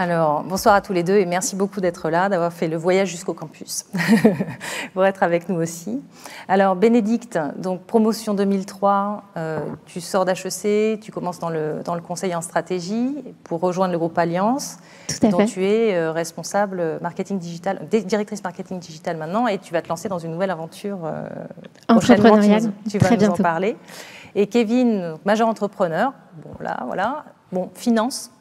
Alors, bonsoir à tous les deux et merci beaucoup d'être là, d'avoir fait le voyage jusqu'au campus, pour être avec nous aussi. Alors, Bénédicte, donc promotion 2003, tu sors d'HEC, tu commences dans le conseil en stratégie pour rejoindre le groupe Alliance, dont tu es responsable marketing digital, directrice marketing digital maintenant, et tu vas te lancer dans une nouvelle aventure prochainement. Tu vas nous en parler. Et Kevin, major entrepreneur, bon là, voilà, bon, finance,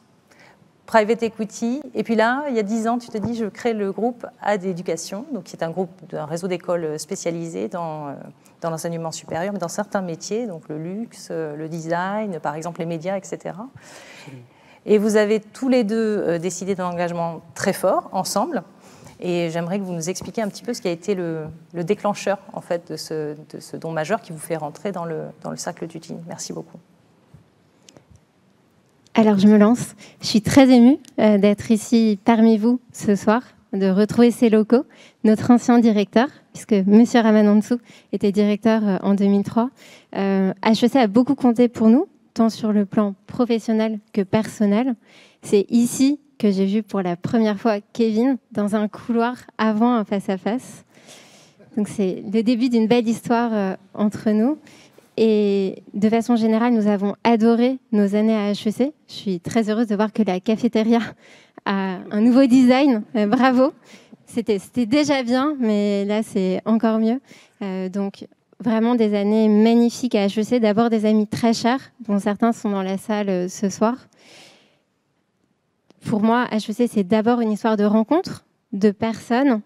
private equity, et puis là, il y a 10 ans, tu te dis, je crée le groupe AD Éducation, donc qui est un groupe d'un réseau d'écoles spécialisées dans l'enseignement supérieur, mais dans certains métiers, donc le luxe, le design, par exemple les médias, etc. Et vous avez tous les deux décidé d'un engagement très fort, ensemble, et j'aimerais que vous nous expliquiez un petit peu ce qui a été le déclencheur, en fait, de ce don majeur qui vous fait rentrer dans le cercle Tutine. Merci beaucoup. Alors, je me lance. Je suis très émue d'être ici parmi vous ce soir, de retrouver ces locaux. Notre ancien directeur, puisque M. Ramanantsoa était directeur en 2003, HEC a beaucoup compté pour nous, tant sur le plan professionnel que personnel. C'est ici que j'ai vu pour la première fois Kevin dans un couloir avant un face-à-face. Donc, c'est le début d'une belle histoire entre nous. Et de façon générale, nous avons adoré nos années à HEC. Je suis très heureuse de voir que la cafétéria a un nouveau design. Bravo. C'était déjà bien, mais là, c'est encore mieux. Donc, vraiment des années magnifiques à HEC. D'abord, des amis très chers, dont certains sont dans la salle ce soir. Pour moi, HEC, c'est d'abord une histoire de rencontres, de personnes.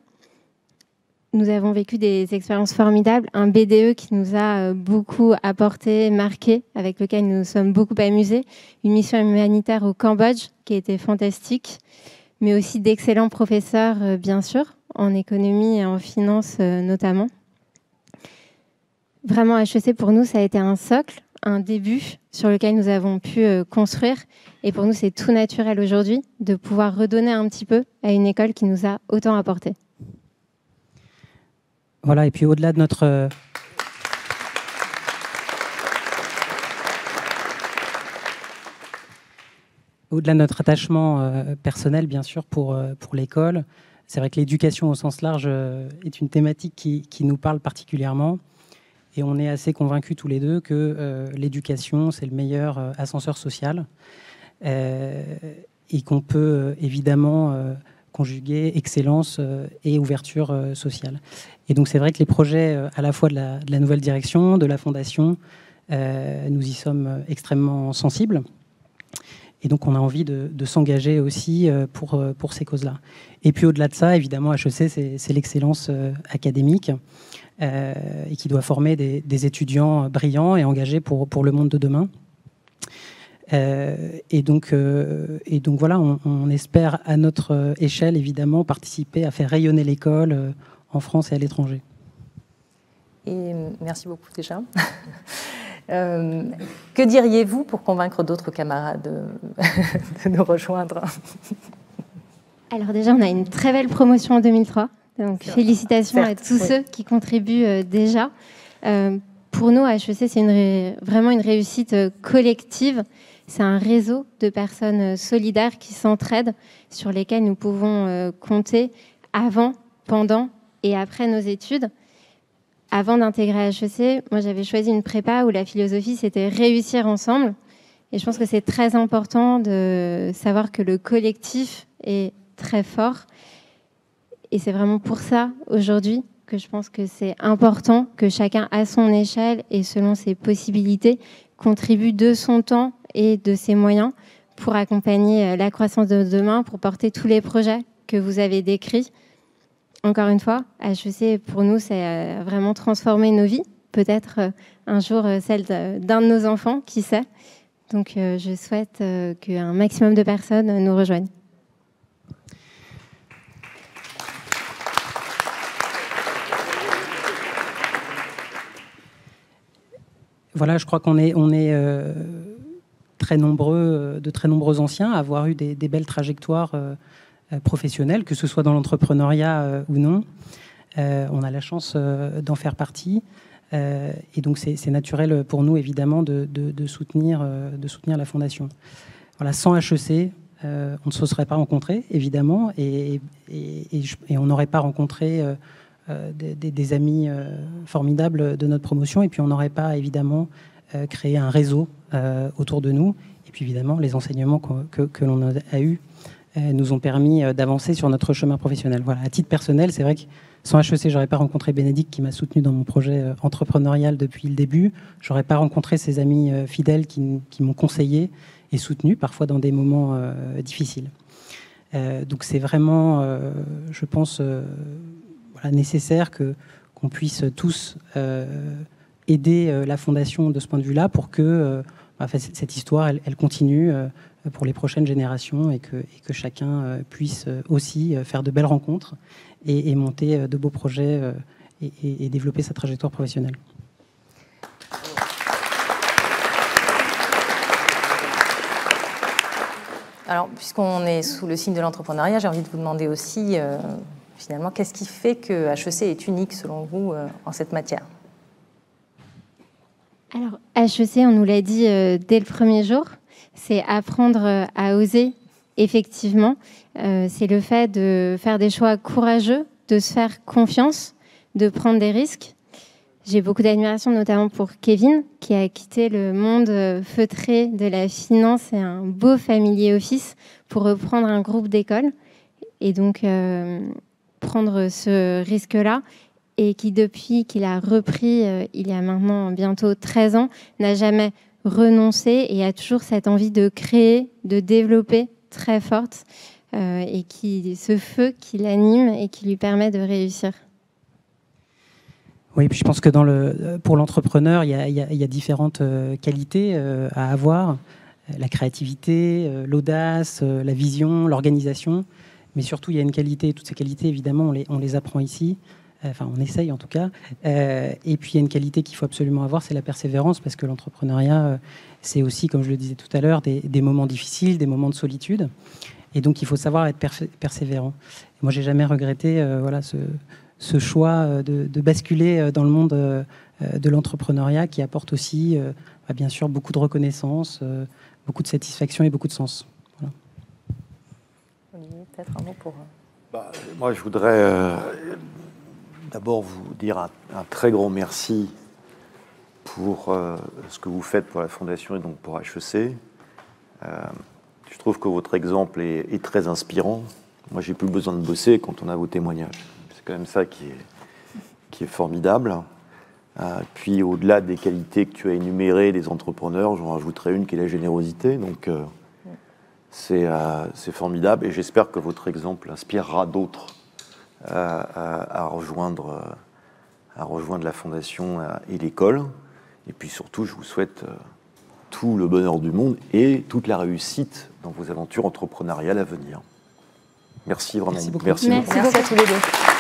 Nous avons vécu des expériences formidables, un BDE qui nous a beaucoup apporté, marqué, avec lequel nous nous sommes beaucoup amusés, une mission humanitaire au Cambodge qui a été fantastique, mais aussi d'excellents professeurs, bien sûr, en économie et en finance notamment. Vraiment, HEC, pour nous, ça a été un socle, un début sur lequel nous avons pu construire. Et pour nous, c'est tout naturel aujourd'hui de pouvoir redonner un petit peu à une école qui nous a autant apporté. Voilà, et puis au-delà de notre... Au-delà de notre attachement personnel, bien sûr, pour l'école, c'est vrai que l'éducation au sens large est une thématique qui nous parle particulièrement. Et on est assez convaincus tous les deux que l'éducation, c'est le meilleur ascenseur social. Et qu'on peut évidemment conjuguer excellence et ouverture sociale. Et donc c'est vrai que les projets à la fois de la nouvelle direction, de la fondation, nous y sommes extrêmement sensibles. Et donc on a envie de s'engager aussi pour ces causes-là. Et puis au-delà de ça, évidemment, HEC, c'est l'excellence académique et qui doit former des étudiants brillants et engagés pour le monde de demain. Et donc voilà, on espère à notre échelle, évidemment, participer à faire rayonner l'école en France et à l'étranger. Et merci beaucoup déjà. Que diriez-vous pour convaincre d'autres camarades de nous rejoindre? Alors déjà, on a une très belle promotion en 2003. Donc félicitations à tous ceux qui contribuent déjà. Pour nous, à HEC, c'est vraiment une réussite collective. C'est un réseau de personnes solidaires qui s'entraident, sur lesquelles nous pouvons compter avant, pendant et après nos études. Avant d'intégrer HEC, moi j'avais choisi une prépa où la philosophie c'était réussir ensemble. Et je pense que c'est très important de savoir que le collectif est très fort. Et c'est vraiment pour ça aujourd'hui que je pense que c'est important que chacun à son échelle et selon ses possibilités contribue de son temps et de ses moyens pour accompagner la croissance de demain, pour porter tous les projets que vous avez décrits. Encore une fois, HEC, pour nous, c'est vraiment transformer nos vies. Peut-être un jour celle d'un de nos enfants, qui sait. Donc, je souhaite qu'un maximum de personnes nous rejoignent. Voilà, je crois qu'on est très nombreux, de très nombreux anciens à avoir eu des belles trajectoires professionnelles, que ce soit dans l'entrepreneuriat ou non. On a la chance d'en faire partie. Et donc, c'est naturel pour nous, évidemment, de soutenir la Fondation. Voilà, sans HEC, on ne se serait pas rencontrés, évidemment, et on n'aurait pas rencontré des amis formidables de notre promotion, et puis on n'aurait pas, évidemment, créé un réseau autour de nous. Et puis, évidemment, les enseignements que l'on a eus nous ont permis d'avancer sur notre chemin professionnel. Voilà. À titre personnel, c'est vrai que sans HEC, j'aurais pas rencontré Bénédicte qui m'a soutenu dans mon projet entrepreneurial depuis le début. J'aurais pas rencontré ses amis fidèles qui m'ont conseillé et soutenu, parfois dans des moments difficiles. Donc c'est vraiment, je pense, voilà, nécessaire qu'on puisse tous aider la Fondation de ce point de vue-là pour que cette histoire, elle continue pour les prochaines générations et que chacun puisse aussi faire de belles rencontres et monter de beaux projets et développer sa trajectoire professionnelle. Alors, puisqu'on est sous le signe de l'entrepreneuriat, j'ai envie de vous demander aussi, finalement, qu'est-ce qui fait que HEC est unique, selon vous, en cette matière? Alors, HEC, on nous l'a dit dès le premier jour, c'est apprendre à oser, effectivement. C'est le fait de faire des choix courageux, de se faire confiance, de prendre des risques. J'ai beaucoup d'admiration, notamment pour Kevin, qui a quitté le monde feutré de la finance et un beau family office pour reprendre un groupe d'école. Et donc, prendre ce risque-là. Et qui, depuis qu'il a repris, il y a maintenant bientôt 13 ans, n'a jamais renoncé et a toujours cette envie de créer, de développer très forte, et ce feu qui l'anime et qui lui permet de réussir. Oui, puis je pense que pour l'entrepreneur, il y a différentes qualités à avoir. La créativité, l'audace, la vision, l'organisation. Mais surtout, il y a une qualité, et toutes ces qualités, évidemment, on les apprend ici. Enfin, on essaye en tout cas. Et puis, il y a une qualité qu'il faut absolument avoir, c'est la persévérance, parce que l'entrepreneuriat, c'est aussi, comme je le disais tout à l'heure, des moments difficiles, des moments de solitude. Et donc, il faut savoir être persévérant. Et moi, j'ai jamais regretté voilà, ce choix de basculer dans le monde de l'entrepreneuriat qui apporte aussi, bien sûr, beaucoup de reconnaissance, beaucoup de satisfaction et beaucoup de sens. Voilà. Olivier, peut-être un mot pour... Moi, je voudrais... d'abord vous dire un très grand merci pour ce que vous faites pour la Fondation et donc pour HEC. Je trouve que votre exemple est très inspirant. Moi, j'ai plus besoin de bosser quand on a vos témoignages. C'est quand même ça qui est formidable. Puis, au-delà des qualités que tu as énumérées des entrepreneurs, j'en rajouterai une qui est la générosité. Donc, c'est formidable et j'espère que votre exemple inspirera d'autres à rejoindre la Fondation et l'école. Et puis surtout, je vous souhaite tout le bonheur du monde et toute la réussite dans vos aventures entrepreneuriales à venir. Merci vraiment. Merci beaucoup. Merci à tous les deux.